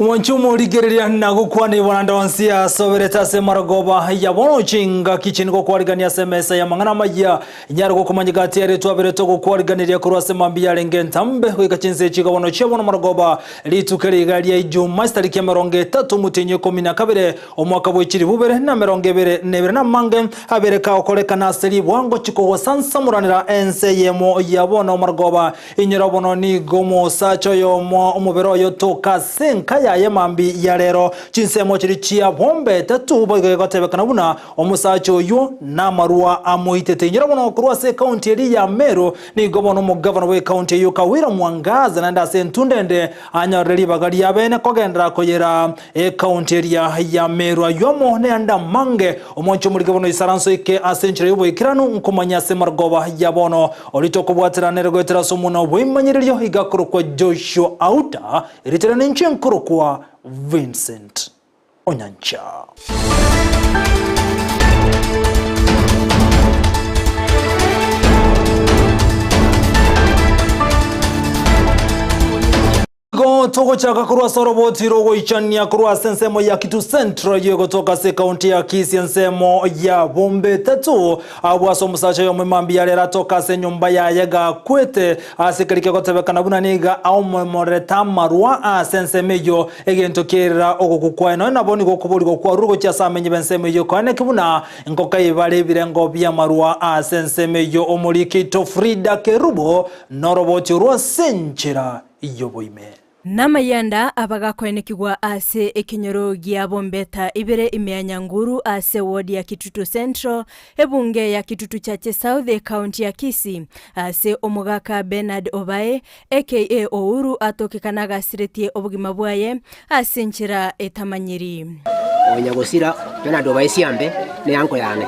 Wanchumo ligereria na gukwani wanandonsia sobereta se maragoba ya bono chinga kichini ko kwarigania semesa ya mangana maya nyaro ko kumanyigati ya retu abereto ko kwariganiria kurwa semambia lengentambe kwika chinse chika bono chebo no maragoba litukeri gali ya Ijumaa tariki ya 3 mutinyo 12 omwaka bw'ekiri bubere na 22 na mange abereka okoleka na seri bwango chiko wasansa muranira Ensa Eyemo ya bono maragoba inyira bono ni gomo sacho yo omubero yo toka senka ya yemambi ya rero chinsemo chiri chia bombe tatu bagotebekana buna omusacho yo na marua amoitete nyira bono kurwa se county ya Meru ni gobono mu governor we county yo Kawira Mwangaza na ndase ntundende anyoreri bagari yabene kogendera koyera county ya Meru ayomo ne anda mange omoncho muri gobono isaranso ike asenchire yubo ikiranu nkumanya se margoba ya bono olitoko bwatira nergwetera somuno bwimanyiriyo igakuru kwa Joshua Auta iritera ninchenkuru kwa Vincent Onyancha. Toko chaka kurwa soroboti rogo ichania kurwa sensemo ya kitu central yogo toka se county ya Kisii nsemo ya bombe tatu abwaso musacha yo mwemambi ya lera toka se nyumba ya yega kwete asikarike kotebekana buna niga au moreta marwa sensemeyo egentokera okukukwa no naboni gokubuli gokwa rugo cha samenye bensemo yo kane kibuna ngoka ibale birengo bya marwa sensemeyo omuliki to Frida Kerubo noroboti ruwa senchira iyoboime Namayanda abagakwenekigwa ase ekinyoro gya bombeta ibere imyanya nguru ase ward ya Kitutu Central ebunge ya Kitutu Chache South County ya Kisii ase omugaka Bernard Obaye aka Ouru atokekanaga siretie obugima bwaye ase nchira etamanyiri Onyagosira Bernard Obaye siambe ne yanko yane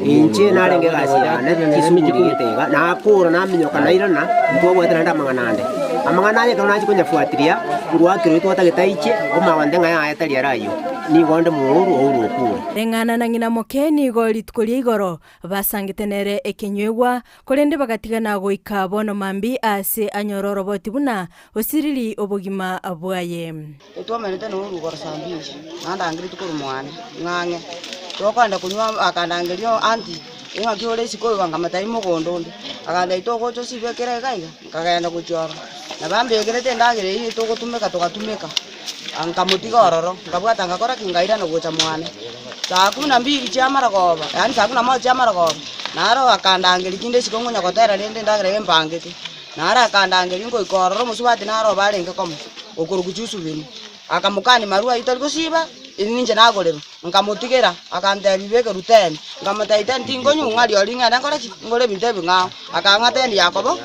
inche narenge gasira ne kisumugirigitega na akura na minyoka nairana ntobwetera ndamanganande amanganaye kana chikonyafuatiria ngwakiro itwatagitaiche omawandenga ya ayatali arayo ni gonde muuru ouru okure rengana na ngina mokeni golitkulia igoro basangitenere ekenywegwa kolende bagatigana goika bono mambi ase anyororo botibuna osirili obugima abwaye etwamenete no ouru gorasambije nandangiri tukuru mwana ngange tokanda kunywa akandangerio anti inga kiole siko bangamatayi mugondondo akanda itoko cyo sibekera gaiga kagenda kuchora nabambe egerete ndagire iri toko tumeka tokatumeka ankamutiga ororo ngabwata ngakora kingaira no gocha mwana saa 12 chamara goba yani saa 11 chamara goba naro akandangeri kinde sikongonya kotera lende ndagire mbangete naro akandangeri ngo ikororo musubati naro balenge komo okuruguchusu bini akamukani marua italiko siba ininje nagorero ngamutigera akanda bibeke ruteni ngamataita ntingonyu ngari olinga ndakora ngore bintebe ngao akangateni yakobo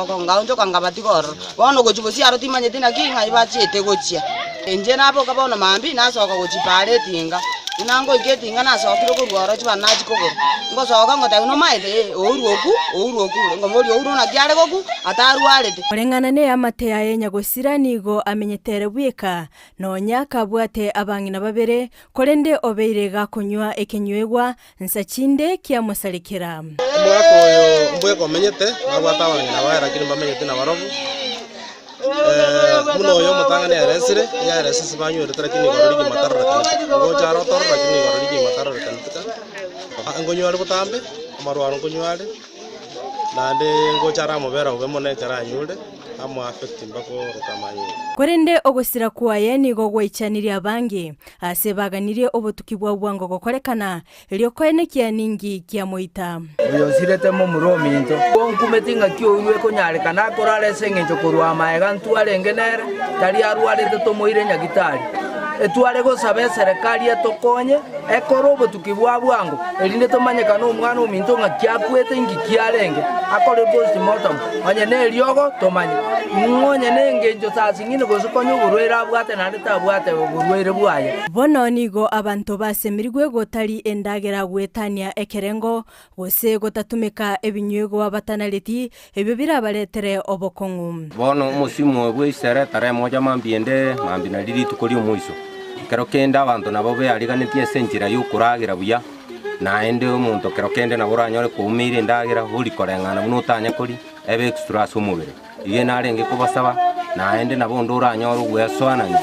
ko ngaonjo kangabatigoro bono gochibo siaro timanye tina kinga ibachete gochia enje nabo kabona mambi nasoka gochipale tinga inango igetinga nasokiro kurwara chibana chikogoro ngosoka ngota no maide ouru ngomori ouru na kyale goku atarwarete orengana ne amate ya Nyagosira nigo amenyetere bweka nonya kabwate abangina babere kolende obeire gakunywa ekenywegwa nsachinde kya musalikira mwako yo mbweko menyete nagwata abangina baera kiri bamenyete na barobu muno yo mutangane yaresire yaresisi banyure tarakini gororigi matarra ngo charo torra kini gororigi matarra kantika ngonyo ali butambe amarwaro ngonyo ali nande ngo chara mubera ubemone chara nyude amo affect mbako rukamanyi korende ogosira kwaye nigo gwaichaniri abangi ase baganirie obutukibwa bwango gokorekana elio koenekia ningi kya moita uyo sirete mo murominto onkumetinga kyo iwe konyare kana korale sengenjo kurwa maega ntwarengenere tari arwarete tomoire nyagitari etware go sabe serikali etokonye ekoro obutukibwa bwango elinde tomanyeka no mwana ominto ngakyakwete ingi kyarenge akore postmortem anye ne lyogo tomanye ngonye nengenjo sasingine gosukonyo burwera bwate nandeta bwate burwere bwaye bono nigo abantu basemirigwe gotari endagera gwetania ekerengo gose gotatumika ebinywego abatanaleti ebyo birabaletere obokongu bono musimu bw'isere tare moja mambiende mambina lili tukoli omuiso kero kenda abantu nabo beariganetie senjira yukuragira buya naende omuntu kero kende nabo anyore kuumire ndagira buri korengana muno tanya kuri ebe extra somubere iye narenge kubasaba naende nabo ndura anyore gweswananye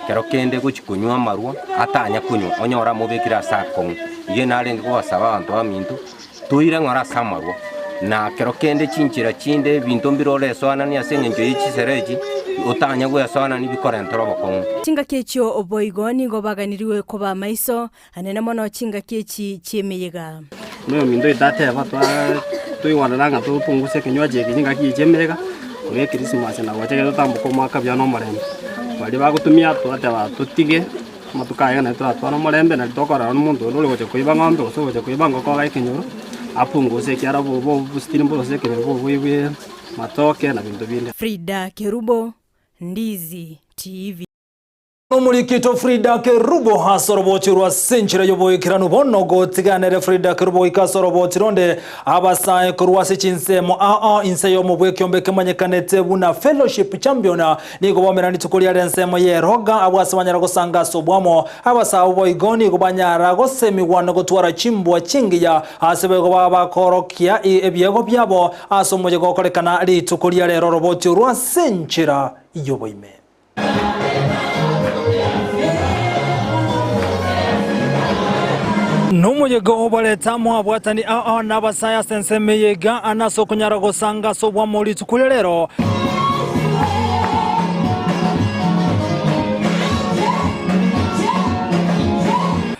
kero kende guchikunywa amarwa atanya kunywa onyora mubikira sakong ye narenge kubasaba abantu bamintu tuire ngora samarwa na kero kende chinchira chinde bintu mbirole swana ni asengenjo yichisereji utanya gwe swana ni bikorentoro bakong chinga kechio oboigoni gobaganiriwe koba maiso anene mono chinga kechi chemeyega no mindo itate batwa tuiwana nanga tupunguse kinywaji kinga kichemeyega we Christmas na wacha keto tambuko mwaka bya no marembe bali bagutumia twate batutige matukaye na twatwa no marembe na tokora n'umuntu uri goje kuiba ng'ombe goje kuiba ngoko gaikenyoro apunguse kiara bo bustini bo seke bo wewe matoke na bintu binde. Frida Kerubo, Ndizi TV. Omulikito Frida Kerubo hasorobotirwa senchira yoboyikiranu bono gotiganere Frida Kerubo ikasorobotironde abasaye kurwase chinsemo inse yo mubwe kyombe kemanyekanete buna fellowship champion nigo bomerani tukulia rensemo yeroga abwasabanyara gosanga sobwamo abasawo boigoni gobanyara gosemiwano gotwara chimbwa chingiya asebe go babakorokia ebyego byabo asomoje gokorekana litukulia rero robotirwa senchira yoboime. Numuyego obaleta mwabwatani nabasaya sensemeyega anaso kunyara gosanga sobwa muri tukulero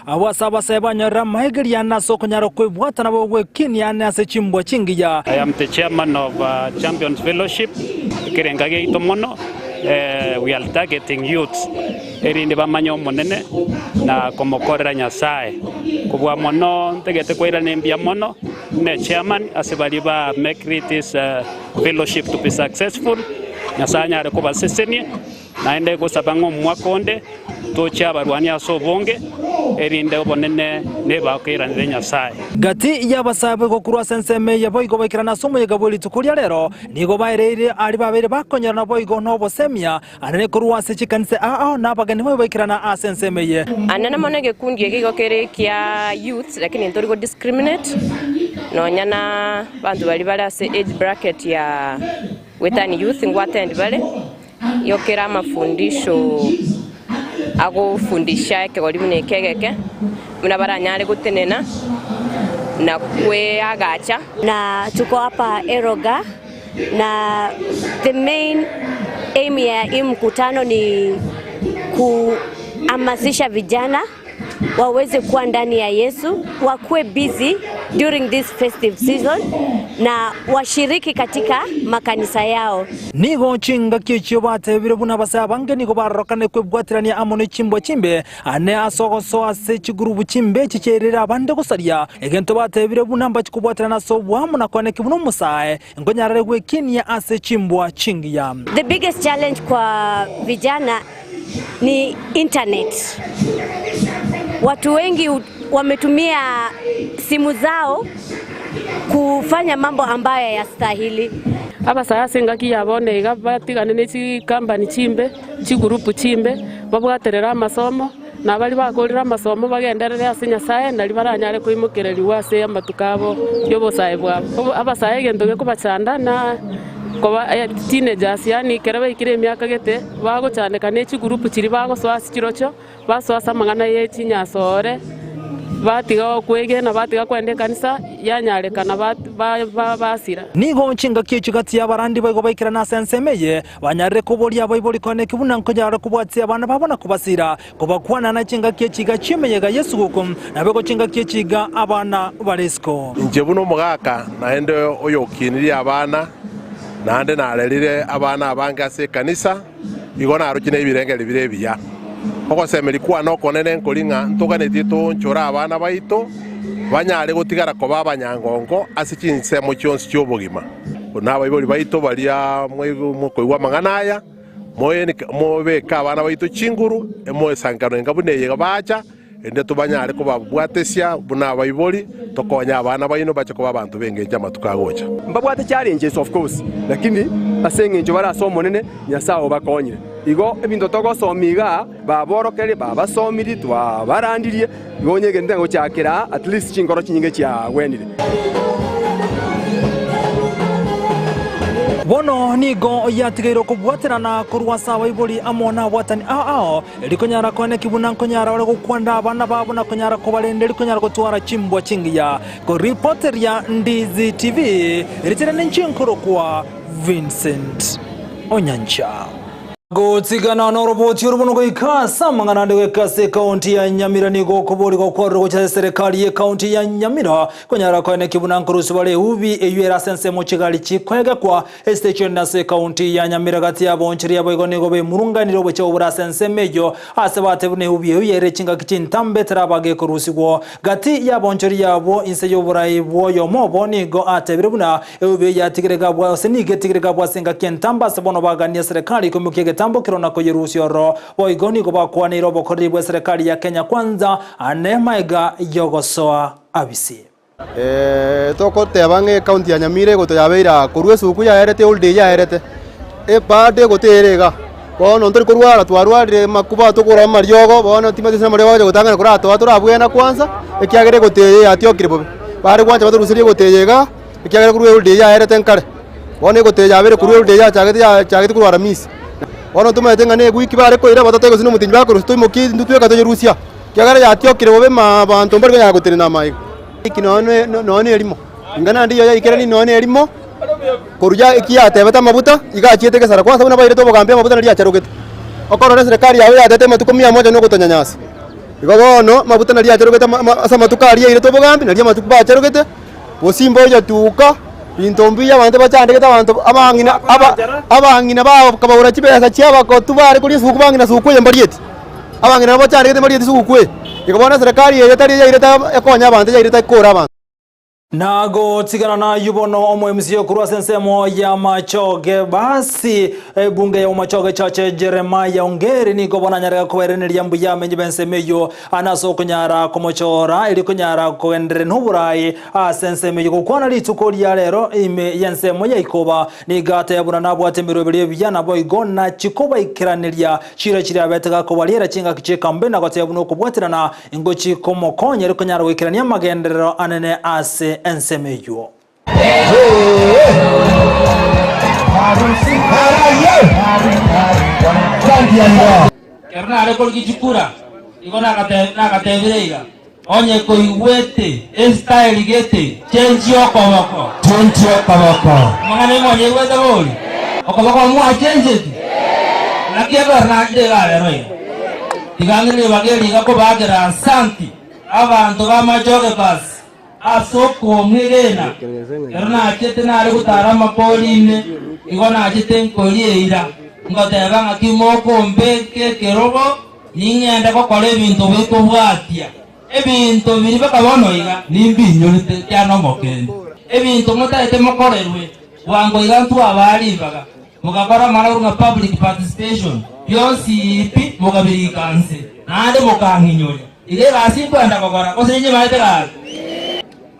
awasaba sebanyara mahegeri anaso kunyara kwebwatana bogwe kinyane ase chimbwa chingiya. I am the chairman of Champions Fellowship kirengage itomono. We are targeting youths erinde bamanyo monene na komokorera nyasaye kubwa mono tegete kwira nembia mono ne chairman asibali ba make this fellowship to be successful nyasanya are kuba seseni naende kusabango mwakonde tocha barwani asobonge erinde bonene ne bakira nyasaye gati yabasabe go kurwa senseme yaboigo bakirana somo yagaboli tukulia rero nigo bairere ari babere bakonyana boigo no bosemia anene kurwa se chikanse nabagani mo bakirana asenseme ye anana monege kundi gigo kere kia youth lakini ntorigo discriminate no nyana bantu bali bala se age bracket ya wetani youth ngwate ndibale yokera mafundisho ago fundisha ke goli mune kegeke muna baranyale gutenena na kwe agacha na tuko hapa Eroga na the main aim ya mkutano ni kuhamasisha vijana waweze kuwa ndani ya Yesu, wakuwe busy during this festive season na washiriki katika makanisa yao. Nigo chinga kichyo batebire buna basabange nigo barokane kwebwatirania amono chimbwa chimbe ane asogoso ase chigurubu chimbe chicherera abande gusaria egento batebire buna mbachikubwatirana sobwamu na kwaneke buno musae ngonyarare gwekinia ase chimbwa chingiya. The biggest challenge kwa vijana ni internet. Watu wengi wametumia simu zao kufanya mambo ambayo yastahili. Abasaya singaki yabone gabatigane n'iki company chimbe chigurupu chimbe babwaterera amasomo na bali bakorera amasomo bagenderera asinya saye nali baranyare kwimukireri wase amatukabo yobosaye bwabo abasaye gento kubacanda na koba teenagers yani kerebe ikire emyaka gete bago cyane kane chigurupu chiri bago swasi kirocho baswasa mangana ye chinyasore batiga kwege na batiga kwende kanisa yanyareka na basira nigo nchinga kicu gati y'abarandi bago bayikirana sensemeye banyarire kuboria bayiboli kone kibuna nkojara kubwatsi abana babona kubasira kubakwana na chinga kici gachimeyega Yesu gukum nabego chinga kici ga abana baresko nje buno mugaka naende oyokiniri abana nande narerire abana abangase kanisa igona arukine ibirengere birebiya oko semeri kwa no konene nkolinga ntuganeti to nchora abana baito banyare gutigara ko babanyangongo asikinse mu cyonsi cyobugima naba iboli baito balia mwekoigwa manganaya moye mobeka abana baito chinguru emoye sankano ngabuneye gabacha ende tubanyare ko babwatesia buna bayiboli tokonya abana bayino bache ko abantu bengeje amatukagocha mbabwate challenges of course lakini asengenjo barasomo nene nyasaho bakonyire igo ebintu togosomiga baborokere babasomiri twabarandirie igonyege ndengo cyakira at least chingoro chinyinge cya wenire bono nigo yatigairo kubwaterana kurwa sawa ibuli amona bwatani ao elikonyara kone kibuna nkonyara wale gukwanda abana babo na konyara kubalende elikonyara gutwara chimbwa chingiya ko reporter ya Ndizi TV eritirane nchinkoro kwa Vincent Onyancha. Gutsigana no roboti urubono ikasa mangana ndwe kase county ya Nyamira nigo kubori go kwaro cha serikali ya county ya Nyamira konyara kone kibuna nkurusu bale ubi eyera sense mo kigali chikwega kwa station na se county ya Nyamira gati ya bonchiri ya boygo nigo be murunganiro bwe cyobura sense mejo asebate bune ubi eyere chinga kichintambe trabage kurusigwo gati ya bonchiri yabo inse yobura ibo yomo bonigo atebiruna ubi yatigirega bwa senige tigirega bwa senga kentamba sabono bagania serikali kumukege tambo kirona ko yerusioro boigoni go bakwaniro bokori bwa serikali ya Kenya Kwanza anemaiga yogosoa abisi toko tebange county ya Nyamira goto yabeira kurwe suku ya herete olde ya herete bade goterega bono ntori kurwara twarwarire makuba tukura maryogo bono timati sana maryogo gotangana kura turabwena kwanza ekiagere goteye atiokire bobe bare kwanja baturusirie goteyega ekiagere kurwe olde ya herete nkare bono goteye yabere kurwe olde ya chagete kurwara misi bono tumetenga ne gwiki bare ko ira batatego sino mutinyi bakuru tuimoki ndutweka to Rusia kiagara yatiokire bobe ma bantu mbariko yagotere na mai ikinone none elimo ngana ndiyo ya ikerani none elimo kuruja ikiyate bata mabuta igachite kesara kwanza una baire to bogambe mabuta nali acharogete okoro serikali yawe yatete matuko 100 no gutanyanyasa igogono mabuta nali acharogete asa matukari ya ile to bogambe nali matuko ba acharogete bosimbo ya tuka bintombi abantu bacandegeta abantu abangina babo kabawura kibesa cyaba ko tubare kuri suku bangina suku yembarieti abangina nabo candegete marieti suku ikabona serikali yetari yaireta yakonya abantu yaireta ikora abantu nago tsigana na yubono omo MCO kurwa sensemo ya machoge basi bunge ya machoge chache Jeremiah Ongeri ni gobona nyarega kwerene lyambu ya menye bensemeyo anaso kunyara komochora ili kunyara koendere nuburayi asensemeyo kukwana lituko lya lero ime yansemo ya ikoba ni gata ya buna nabo atembero bele byana boy gonna chikoba ikiranirya chira chira betega ko balira chinga kicheka mbena gata ya buno kubwatirana ingochi komokonye ili kunyara wikirania magenderero anene ase ensemeyo kerna ale kol kichukura igona katebirega onye ko iwete style gete change okoboko mangane monye wete boli okoboko mu change lakia berna de gale roi digangire bageri gako bagera santi abantu bamajoge basi asoko mwirena erona achete nare gutarama poline igona achete nkoliera ngoteba ngakimoko mbeke kerobo ningenda ko kole bintu biko bwatia ebintu biri bakabono iga nimbinyo cyano mokende ebintu mutaite mokorerwe wango iga ntu abali baga mugakora mararu nga public participation yonsi ipi mugabiri kanse nade mokanginyore ile basi kwenda kokora kosenye maite ga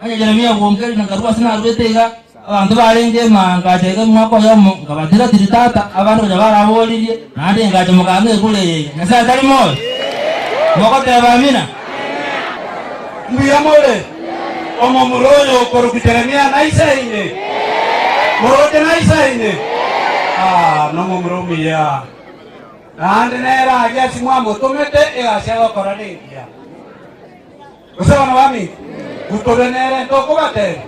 anya Jeremiah Ongeri nagarwa sina rwetega abantu barenge manga tege mwako yamo ngabatira tiritata abantu jabarabolirie nande ngaje mugange kuleye nasa tari mo moko teba mina mbiyamole omo muroyo korukiterania naisaine morote naisaine no muromi ya nande nera agia simwamo tomete egasha koraningia usaba na wami kutorenere ndoko bate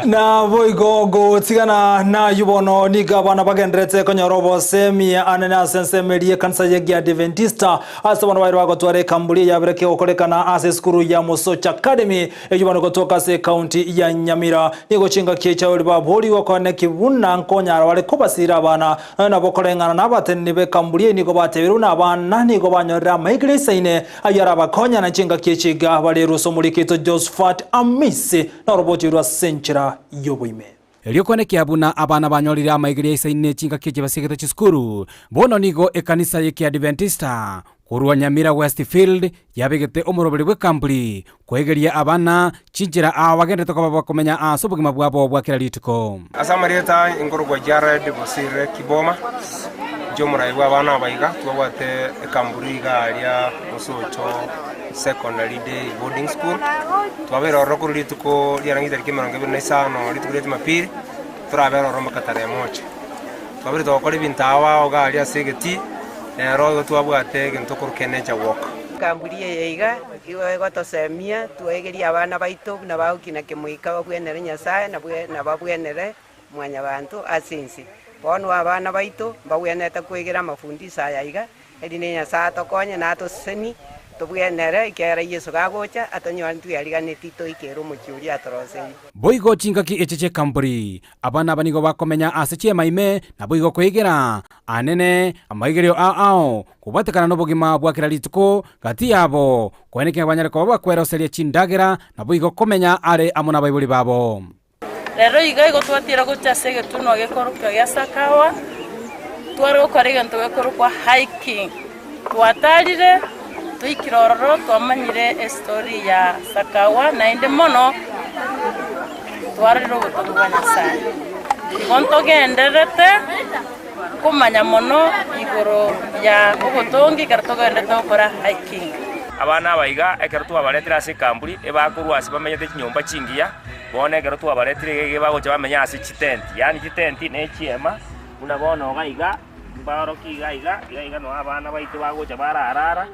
na boigo go tsigana na yubono ni gabana bagendrete konyorobo semi anena sensemerie kansa ya Adventista asabana bairo bagotware kambuli ya breke okolekana ase skuru ya Mosoch Academy yubono gotoka se county ya Nyamira nigo chinga kiecha oli baboli wakone kibuna nkonyara wale kubasira abana na bokolengana nabateni be kambuli nigo batebiruna abana nigo banyorera maigresa ine ayara bakonya na chinga kiechiga bale rusomuliketo Josephat Amisi na roboti rwa senchira yoboime Eliokone kiabuna abana banyorire amaigiria isaine chinga kije basigete chiskuru bono nigo ekanisa yeke Adventista kurwa Nyamira Westfield yabegete omorobere bwe kambuli kwegeria abana chinjira abagendete ko bakomenya asubugima bwabo bwakira litiko asamarieta ingorwa Jared Bosire Kiboma jomura iwa abana bayiga twabate kamburi galia Mosocho secondary day boarding school twabera rokuru lituko lyarangiza likimara ngebe naisano litukulete mapiri turabera romaka tarehe moja twabiri twakora ibintu awa ogari asegeti rero twabwate gintu kurukeneja woka kamburi yeiga iwe gotosemia twegeria abana baito na baukina kimuika babwenere Nyasaye na babwenere mwanya bantu asinsi bono abana baito babwenete kwegera mafundisa yaiga edine Nyasaye tokonye na toseni tubwenere ikera Yesu gagocha atonyo tuyariganeti toikero mucyuri atorose boigo chingaki echeche kamburi abana banigo bakomenya asechie maime na boigo kwegera anene amaigerio ao kubatekana n'obugima bwakira lituko gati yabo kweneke banyareko bakweroseria chindagera na boigo komenya are amona baibuli babo rero igo twatira guchasege tuno gekoruka ya Sakawa twari gukorega ntugekorukwa hiking twatarire tuikirororo twamanyire story ya Sakawa na inde mono twariro gutungwa Nyasaye igonto genderete kumanya mono igoro ya gugutungi karatogendete gukora hiking abana abaiga ekero twabaretera ase kamburi ebakorwa ase bamenyete chinyomba chingiya bone ekero twabaretire gege bagocha bamenya ase chitenti yani chitenti ne chiema una bono gaiga baro kiga no abana baito bagocha bararara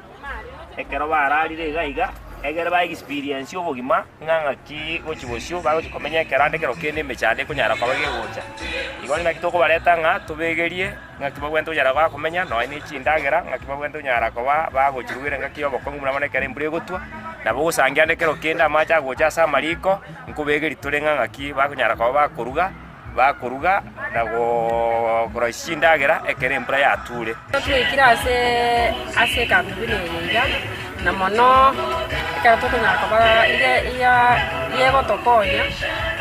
ekero bararire gaiga egere ba experience obogima nganga ki gochibosio bagocha komenya kerande kero kene mechande kunyara kwa bagegocha igoni na kitoko bareta nga tubegerie nga kibagwento yara kwa komenya no ni chindagera nga kibagwento nyara kwa bagochirwire nga kiyo bokongu muna manekere mbure gotwa na bogo sangiande kero kenda macha gocha sa mariko nkubegeri turenga nga ki bakunyara kwa bakuruga na go korashindagera ekere mbura yature twikira ase kamburi yinga na mono ekero tukunyara kwa yego tokonya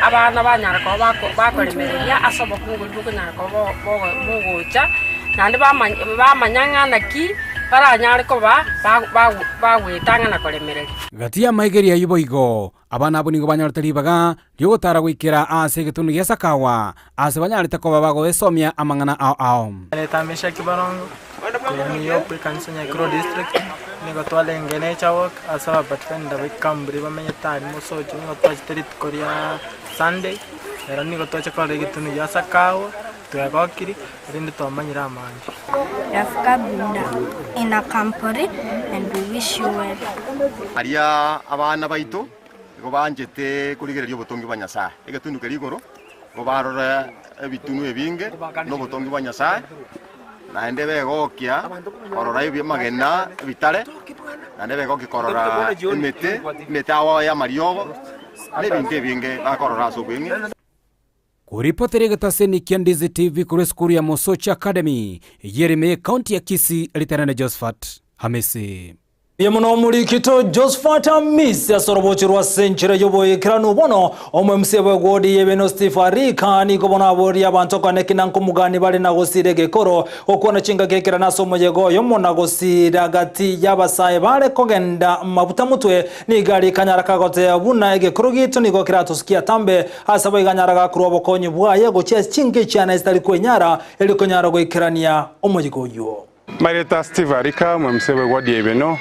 abana banyara kwa bakoremeria asobokungu tukunyara kwa bogocha nandi bamanyanga naki baranyare ko bagwetanga na koremereri gati ya maigeria yuboigo abana abo nigo banyaretaribaga ryogotara gwikira ase gitunu gya Sakawa ase banyarete ko babago esomia amangana ao tamesha kibarongo niyo pe kanisa nya Kro district nigo twalengene chawok asa batfenda bekambri bamenye tari musoje nigo twachiterit korea Sunday era nigo twachakora gitunu gya Sakawa tuyagokiri rindi twamanyira amanje Yafkabunda in a company and we wish you well. Aria abana baito go banjete kurigererio botongi bwa Nyasaye egetundu kerigoro go barora ebitunu ebinge no botongi bwa Nyasaye na ende begokia korora ibi magena bitare na ende begoki korora imete awa ya mariogo ne binde binge bakorora so binge kuripoteri gataseni kia Ndizi TV kure skuru ya Mosochi Academy Eyemo County ya Kisii literane Josephat Hamisi Yemuno muri kito Josephat Hamisi asorobochirwa senchire yoboye kiranu bono omwe msebe godi yebeno Stifarika ni kobona abori abantu kanekina nkumugani bali na gosire gekoro okona chinga kekira naso mojego yomo na gosira gati yabasaye bale kogenda mabuta mutwe ni gari kanyara kagote abuna egekoro gitu ni gokira tusikia tambe asabo iganyara gakuru bokonyi bwaye gochya chinge cyana istari kwenyara eli konyara goikirania omojego yo Marita Stifarika msebe godi yebeno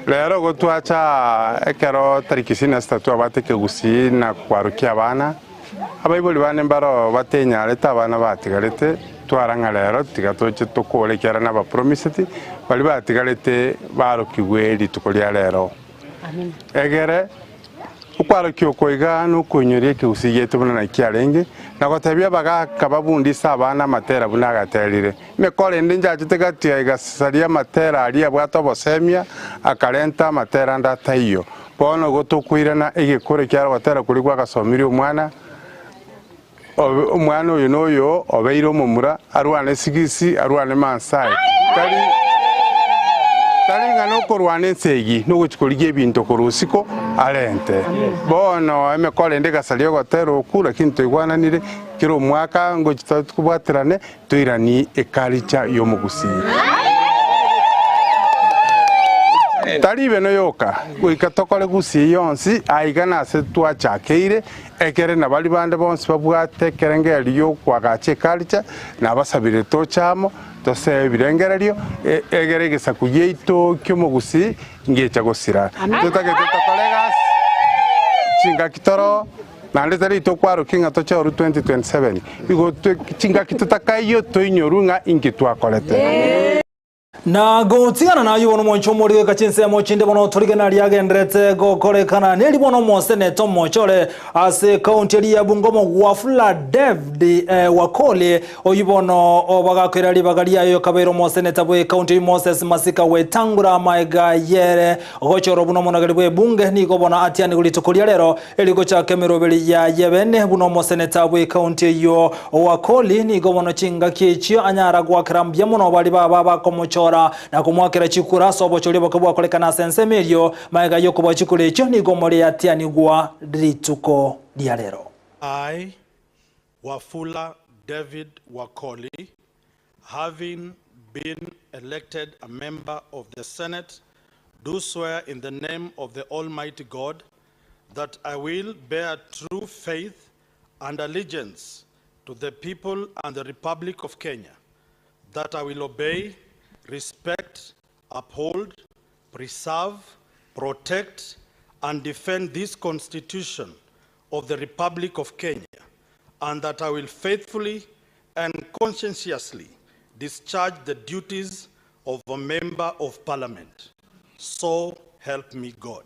Lero gotwacha ekero tariki 3 abateke Gusii na kwarukia abana abaibuli bane mbaro batenya leta abana batigarete twaranga lero tigatoche tukolekera na ba promiseti bali batigarete barukigwe litukolia lero amen egere ukwarukio koiga no kunyorie ke Gusii yetu na kiarenge na gotabia baga kababundi sabana matera bunagaterire mekore ndinja tutegatia igasaria matera alia bwato bosemia akarenta matera ndata iyo bono gotukwirana igikore kyaro gotera kuri kwa gasomiri umwana uyu noyo obeiro mumura arwane sigisi arwane mansai kali ngano korwane nsegi no guchikorigie ebintu korusiko alente bono emekole ndigasario gotera okura kintu igwananire kiro mwaka ngochita kubwatirane tuirani ekaricha yo Gusii taribe no yoka goikatokore Gusii yonsi aigana se twachakeire ekere na bali bande bonsi babwate kerengerio kwagache karicha na basabire tochamo tose birengererio egere gisakuye ito kyo Gusii ngecha gosira tutake colegas chinga kitoro na letari to kwaro kinga to chauru 2027 igo chinga kitutakayo to inyorunga ingitwa kolete na gotigana na yuno moncho muri kachinse mochinde bono turigana ryagendrete gokorekana neri bono mosene to mochore ase county ya Bungoma Wafula David wakole oyibono obagakwira libagaria yo kabero mosene tabwe county Moses Masika wetangura maiga yere gochoro buno monagari bwe bunge ni gobona atiani gulitukulia lero eligo cha kemerobeli ya yebene buno mosene tabwe county yo wakoli ni gobono chinga kichio anyara gwa krambya muno bali baba komochora na kumwakira chikura sobo choli bakabwa kolekana sensemerio maiga yokuba chikure echo ni gomore atiani gwa rituko dia lero. I, Wafula David Wakoli, having been elected a member of the Senate, do swear in the name of the Almighty God that I will bear true faith and allegiance to the people and the Republic of Kenya, that I will obey, respect, uphold, preserve, protect, and defend this Constitution of the Republic of Kenya, and that I will faithfully and conscientiously discharge the duties of a member of Parliament. So help me God.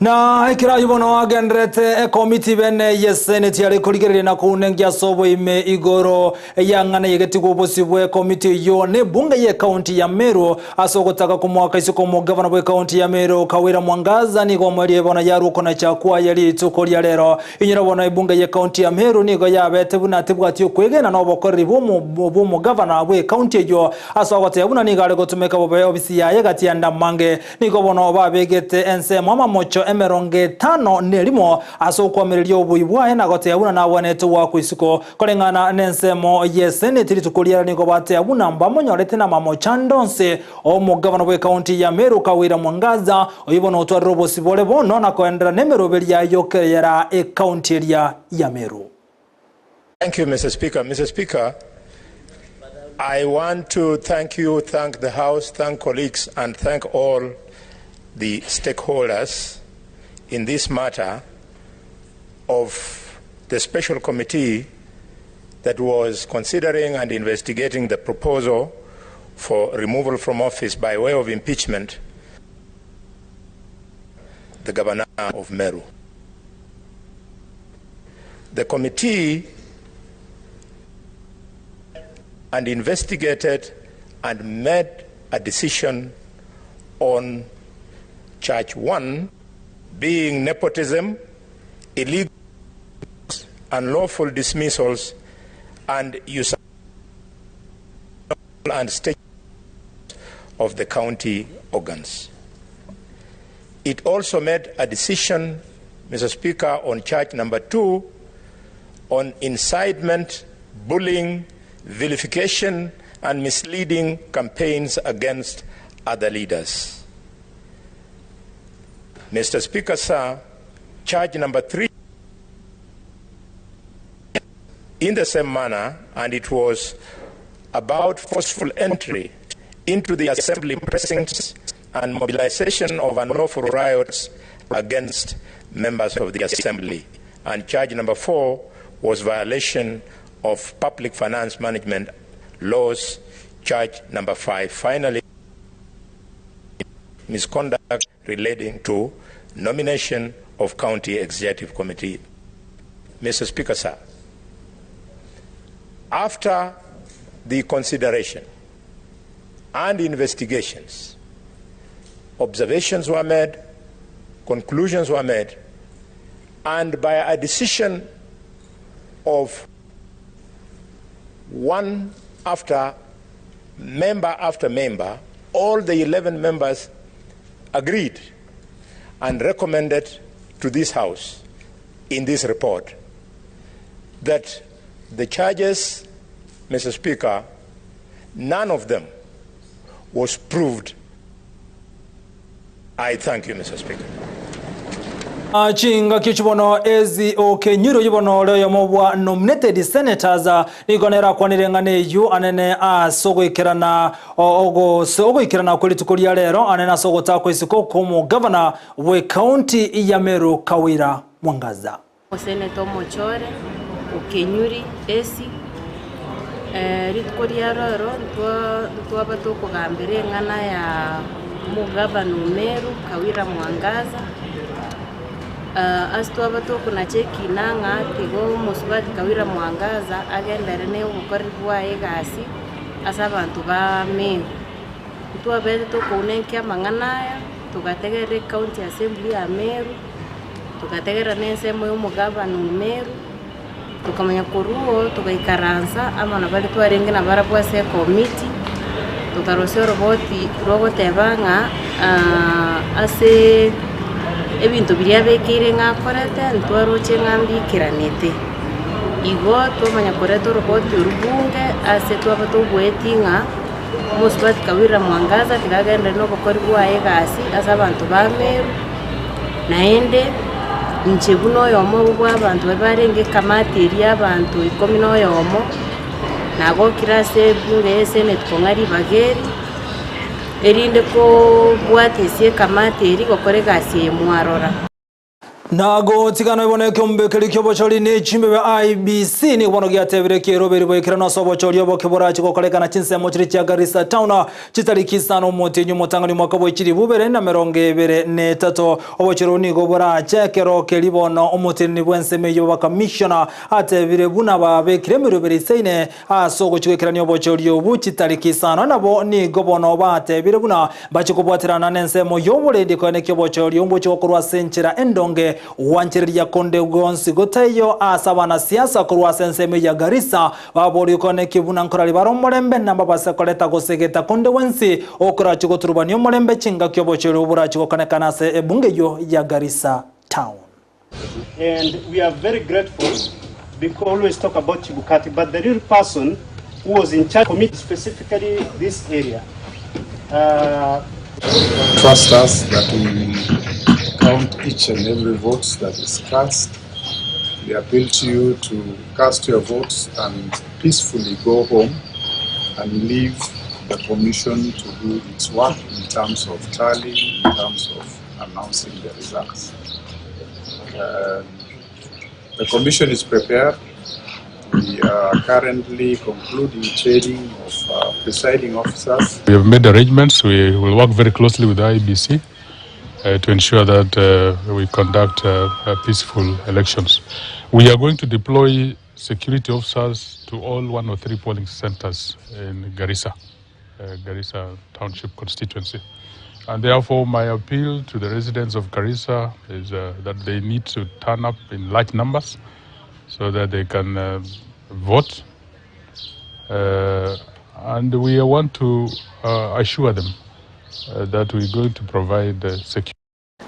na ikira yubono agendrete committee bene yeseneti yari kurigerere na kunengia sobo ime igoro yangana yegetigo bosibwe committee yo ne bunge ye county ya Meru asogotaka kumwaka isiko mu governor bwe county ya Meru Kawira Mwangaza ni gomwe bona yaruko na chakwa yari tukolia lero inyira bona ibunge ye county ya Meru nigo yabete bunatibwa ati kwegena no bokori bomu governor bwe county yo asogotaya buna ni gale gotumeka bobe obisi yaye gati anda mange nigo bona babegete Ensa mama mocho emeronge 5 nelimo asokwamererio buibwae na gote abuna na waneto wa kwisiko kolengana nensemo yeseneti litukulia nigo bate abuna mbamonyorete na mamo chandonse omu governor we county ya Meru Kawira Mwangaza oyibono otwarro bosibole bono na koendera nemerobeli ya yokera e county ya Meru. Thank you, Mr. Speaker. Mr. Speaker, I want to thank you, thank the House, thank colleagues, and thank all the stakeholders in this matter of the special committee that was considering and investigating the proposal for removal from office by way of impeachment the governor of Meru. The committee and investigated and made a decision on charge 1 being nepotism, illegal, unlawful dismissals, and usurpation and state of the county organs. It also made a decision, Mr. Speaker, on charge number 2 on incitement, bullying, vilification, and misleading campaigns against other leaders. Mr. Speaker, sir, charge number 3 in the same manner, and it was about forceful entry into the assembly precincts and mobilization of unlawful riots against members of the assembly. And charge number 4 was violation of public finance management laws. Charge number 5. Finally, misconduct relating to nomination of county executive committee. Mr. Speaker, sir, after the consideration and investigations, observations were made, conclusions were made, and by a decision of one after member, all the 11 members agreed and recommended to this House in this report that the charges, Mr. Speaker, none of them was proved I thank you, Mr. Speaker. Chinga kichubono ezi okenyiro yubono leo mobwa nominated senators nigonera kwanirengane yu anene sogo ikirana sogo ikirana kuri tukuria lero anene sogo tako isiko como governor we county ya Meru Kawira Mwangaza Senator Mochore okenyuri esi ritukuria lero twaba kugambire ngana ya mugavana Meru Kawira Mwangaza Astwaba kuna cheki nanga tigo musubati Kawira Mwangaza agendere ne ubukorwa egasi asa abantu ba Meru twabete tukunenkia manganaya tugategere county assembly ya Meru tugategera nensemo y'umugabana Meru tukamanya kuruo tugaikaransa amana bali twarenge na barabwa se committee tukarose robote banga ase ebintu biriyabekire ngakorete ntwaroche ngambikiranete igo twamanya koreto roboti urubunge ase twaba tugwetinga musubati Kawira Mwangaza tigagenda no bukorwa egasi asa abantu ba Meru naende nchebuno yomo bwa abantu barenge kamati eri abantu 10 yomo nago kirase bunge senate kongari bageri erinde ko bwatesie kamati eri gokore gasi mwarora nago tigano iboneke mbekeri kyobochori ni chimbe ba IBC ni bono gyatebere kiroberi boikira no sobochori obokebora chikokolekana chinsemo chiri cha Garissa town chitarikisano motinyu motangani mwaka bochiri bubere na 23 obochoro ni gobora chekero kelibono omotini bwenseme yo baka commissioner atebire buna babekire miroberi seine asogo chikekirani obochori obu chitarikisano nabo ni gobono batebire buna bachikobwatirana nensemo yo bolende kone kyobochori ombo chikokorwa senchira endonge wanchiriya konde gonsi gotayo asabana siasa kurwa senseme ya Garissa babori kone kibuna nkorali baro molembe namba basa koleta gosegeta konde wensi okora chiko turubani molembe chinga kyobochero bura chiko kanekana se ebunge yo ya Garissa town. And we are very grateful because we always talk about Chibukati, but the real person who was in charge committee specifically this area trust us that we will count each and every vote that is cast. We appeal to you to cast your votes and peacefully go home and leave the commission to do its work in terms of tallying, in terms of announcing the results. The commission is prepared. We are currently concluding training of presiding officers. We have made arrangements. We will work very closely with the IBC to ensure that we conduct peaceful elections. We are going to deploy security officers to all 103 polling centers in Garissa Township constituency. And therefore, my appeal to the residents of Garissa is that they need to turn up in large numbers so that they can vote. And we want to assure them that we're going to provide security.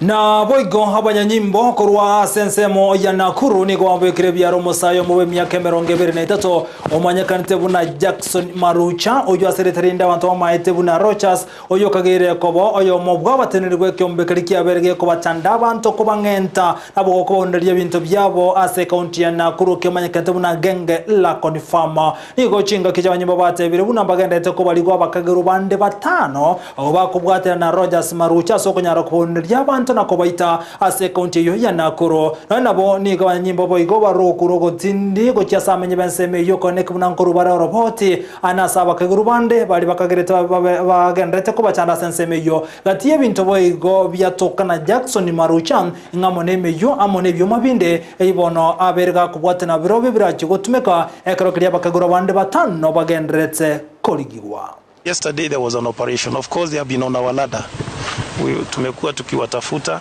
Na boigo habanyanyimbo korwa sensemo ya Nakuru ni gwambe kirebyaro musayo mu myaka 23 omanyakanite buna Jackson Marucha oyo asereterinda abantu bamaite buna Rochas oyo kagere kobo oyo mobwa batenerwe kyombe kiriki aberege ko batanda abantu ko bangenta abo ko bonderia bintu byabo ase county ya Nakuru kemanyakanite buna genge la confirma ni go chinga kijabanyimbo batebire buna bagenda ko bali gwa bakagero bande batano oba kubwatira na Rogers Marucha soko nyara ko bonderia abantu na kobaita ase county yo ya Nakuru nabo ni gabanyimbo boigo barokuro gotindi go cyasamenye benseme yo connect bunankuru bara roboti anasaba kagurubande bali bakagereta bagendete ko bacanda senseme yo gatiye bintu boigo byatokana Jackson Maruchan ngamone meyo amone byo mabinde eibono aberga kubwatena birobe birachi gotumeka ekrokria bakagurubande batano bagendretse koligiwa. Yesterday there was an operation. Of course they have been on our ladder. Tumekuwa tukiwatafuta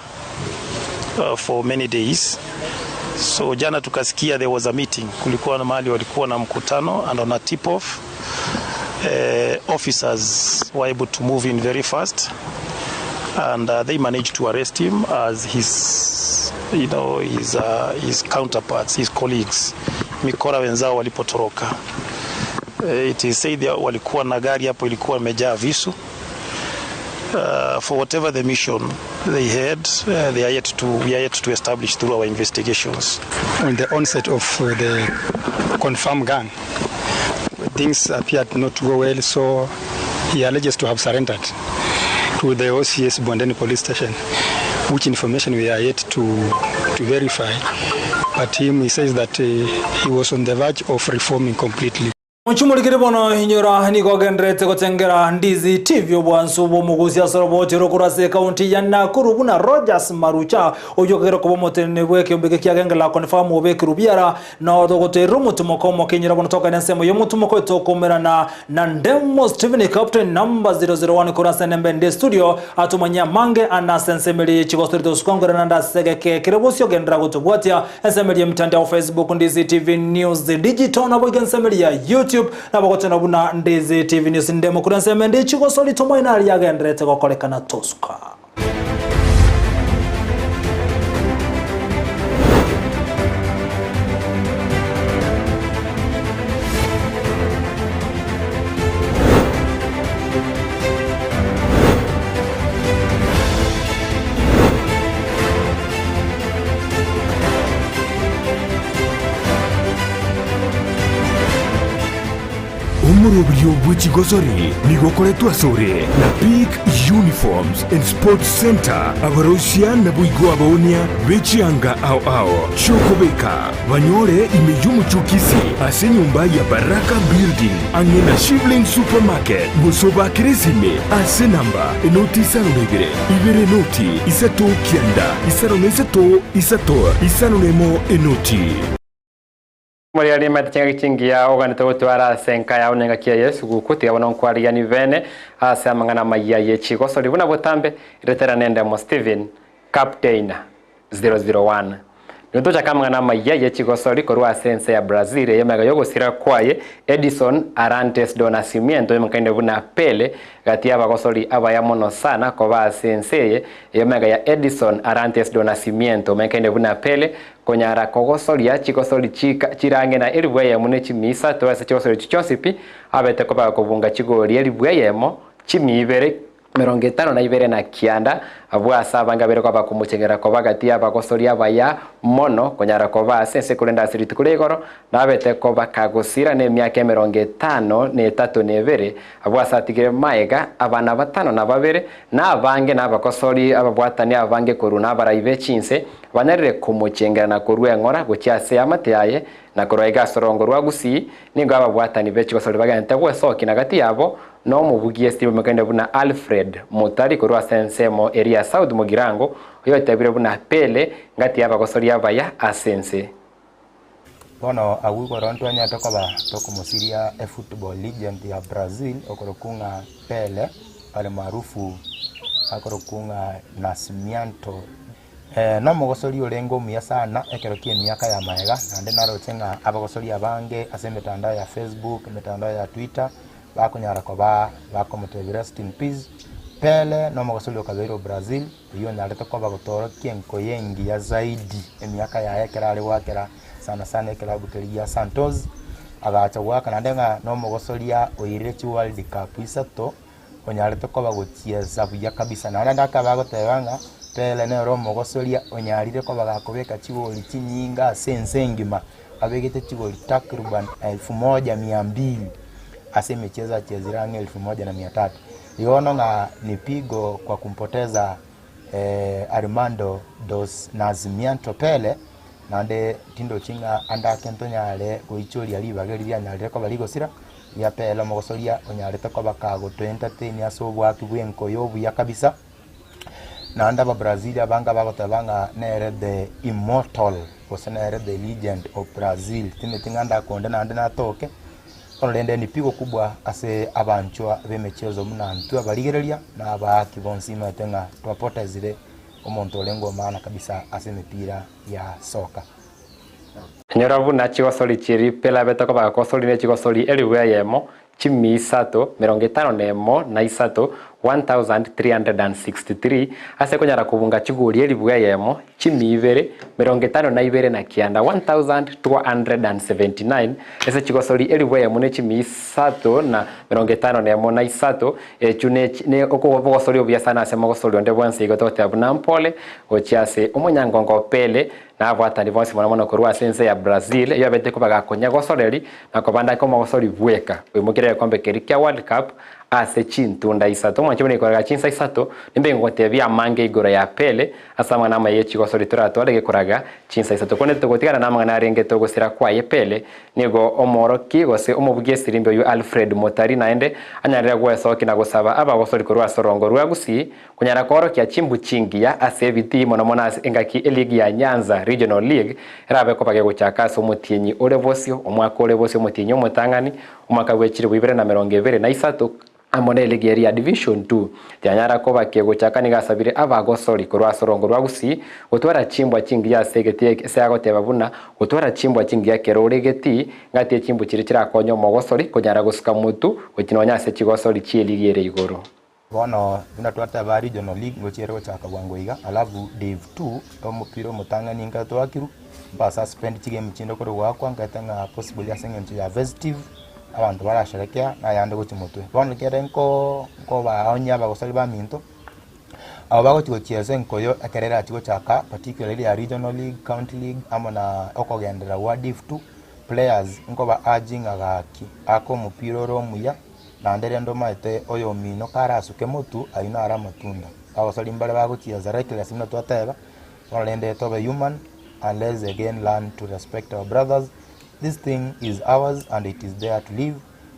for many days. So jana tukasikia there was a meeting. Kulikuwa na mahali walikuwa na mkutano and on a tip off officers were able to move in very fast and they managed to arrest him as his his counterparts, his colleagues mikora wenzao walipotoroka. It is said walikuwa na gari hapo ilikuwa imejaa visu for whatever the mission they had, we are yet to establish through our investigations. On the onset of the confirmed gang, things appeared not to go well, so he alleges to have surrendered to the OCS Bondeni police station, which information we are yet to verify. But he says that he was on the verge of reforming completely. Muchumulikiri bono hinyura niko gendrete kutengera Ndizi TV obwansu bomugusia soroboti rokurase county ya Nakuru buna Rogers Marucha oyogero kubomotene bweke ombege kyagengela confirm obeke rubiara na odogoteru mutumokomo kinyira bono toka nsemo yo mutumoko tokomerana na Ndemo Steven Captain number 001 kurasa nembe studio atumanya mange anasensemeli chigostorito skongora nanda segeke kirebosyo gendra gutubwatia ensemeli mtandao Facebook Ndizi TV News Digital na bogensemeli ya YouTube na bakotena buna Ndizi TV News Ndemo kuranse ndi chigosoli tomo inali yagendrete kokolekana tosuka. Umurobrio bw'ikigosori nigokoretwa asore na Peak Uniforms and Sports Center abarosia na buigo abaonia bechianga ao chokobeka banyore imejumuchukisi ase nyumba ya Baraka Building angena Shivling Supermarket gosoba kiresime ase namba enoti sanonegere ibere noti isato kianda isanonemo enoti. Muri ari matchenga chingia oganete gutwara senka ya unenga kia Yesu gukuti abona nkwari ni vene ase amangana Amayia yechigosori buna butambe iretera Ndemo Steven Captain 001 Ndocha kamangana Amayia yechigosori korwa sense ya Brazil yemega yogosira kwaye Edison Arantes do Nascimento yemakainde buna Pele gati abagosori abayamono sana koba sense yemega ya Edison Arantes do Nascimento makainde buna Pele konyara kogosori ya chigosori chirange na elibwe ya mune chimisa toase chigosori chichosipi abete koba kubunga chigori elibwe yemo chimibere 52 na kianda abwa sabanga bere kwa bakumuchengera kwa bagati abagosori abaya mono konyara kwa sense kulenda siriti kulegoro na abete kwa bakagosira ne myaka 53 abwa satigire maega abana batano na babere na abange na abagosori ababwatani abange koruna abarayive chinse banarire kumuchengera na kurwe ngora gucyase amateyaye na kurwaiga sorongo rwa Gusii ningo ababwatani bechi gosori bagante gwesoki na gati yabo no mubugie steve mekende buna Alfred Mutari kurwa sensemo area South Mugirango yo tabire buna Pele ngati abagosori abaya asense bono agugo rontwanya tokoba tokomusiria football legend ya Brazil okorokunga Pele ale maarufu akorokunga Nascimento no mugosori olengo mia sana ekerokie miaka ya maega nande narochenga abagosori abange ase mitandao ya Facebook mitandao ya Twitter bakunyara koba bakomutebira rest in peace Pele no mugosori okabeiro Brazil iyo nyarete koba gotoro kienko yengi ya zaidi emiaka ya ekera ali wakera sana klabu ya Santos agacha waka nandenga no mugosoria oirechi World Cup isato onyarete koba gochieza buya kabisa nanda kabagotebanga Pele ne ro mugosoria onyarire koba gakobeka chigoli chinyinga sensengima abegete chigoli takriban 1200 asemecheza chezirange 1300 iono nga nipigo kwa kumpoteza Armando dos Nascimento Pele nande tindo chinga anda kentonyale goichori ali bageri nyale ko baligosira ya Pele mugosoria onyale to bakago 2010 asobwa kibwenko yobu ya kabisa nanda ba Brazil abanga bagotabanga nere the immortal nere the legend of Brazil tinetinganda konde nande natoke onolende ni pigo kubwa ase abanchwa bemechezo munantu abaligereria na abaki bonsima tenga twapotezire omuntu olengo maana kabisa ase mipira ya soka Nyorabu na chigosori chiri Pele betako bagosori ne chigosori eliwe Eyemo chimi isato 51 na isato 1363 ase konyara kubunga chiguri elibuga Eyemo chimi 252 na kianda 1279 ese chigosori elibuga Eyemo ne chimi 3 na 51 na 3 chune ne okobogosori obya sana ase mogosori onde bwanse igotote abunampole ochiase omonyangongo pele na abatani bonse mono korwa sense ya Brazil iyo abete kubaga konyagosoreri na kobanda ko mogosori bweka wimukire kombe kerikia World Cup ase chintunda isato mwanche bone koraga chinsa isato nimbe ngote bya mange igoro ya pele asa mwana amaye chigosori turatwale gekoraga chinsa isato kone tugotigana na mwana arenge togosira kwa ye pele nigo omoroki gose omubugie sirimbe yu Alfred Motari naende anyarira gwesoki na gosaba abagosori korwa sorongo rwa Gusii kunyara koro kya chimbu chingia ase biti mono mona engaki eligi ya Nyanza Regional League rabe ko bage guchaka so mutienyi olevosio omwaka olevosio mutienyi omutangani omwaka gwechire bwibere na 23 amone ligi ya Division 2 tyanyara ko bakego chakani gasabire abagosori korwa sorongo rwa Gusii gutwara chimbwa chingi ya segeti se agoteba buna gutwara chimbwa chingi ya keroregeti ngati chimbu chiri kirakonyo mogosori kunyara gusuka mutu gukinonya se chigosori chieligi ere igoro bono buna twata ba regional league ngochero chaka bwangoiga alafu div 2 omupiro mutangani ngato akiru ba suspend chigame chindo koro wakwa ngatanga possible ya sengentu ya vestive abantu barasherekea na yande gutimutwe bono kerenko baonya bagosali ba minto abo bagotigo chiese nkoyo akerera atigo chaka particularly ya regional league county league amona okogendera wa div 2 players ba urging agaki ako mupiro romuya na ndere ndo maite oyo mino karasuke mutu aina ara matunda abasali mbale bagotiza reckless mna twateba walende tobe human and let's again learn to respect our brothers. This thing is ours and it is there to live.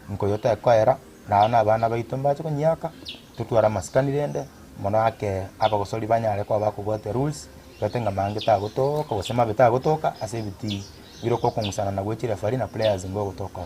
Nkoyota kwaera na abana baitu mbacho nyaka tutwara maskanirende mono ake abagosoli banyare kwa bakugote rules gatenga mange tagotoka gusema bitagotoka ase biti biroko kungusana na gwechira fari na players ngo gutoka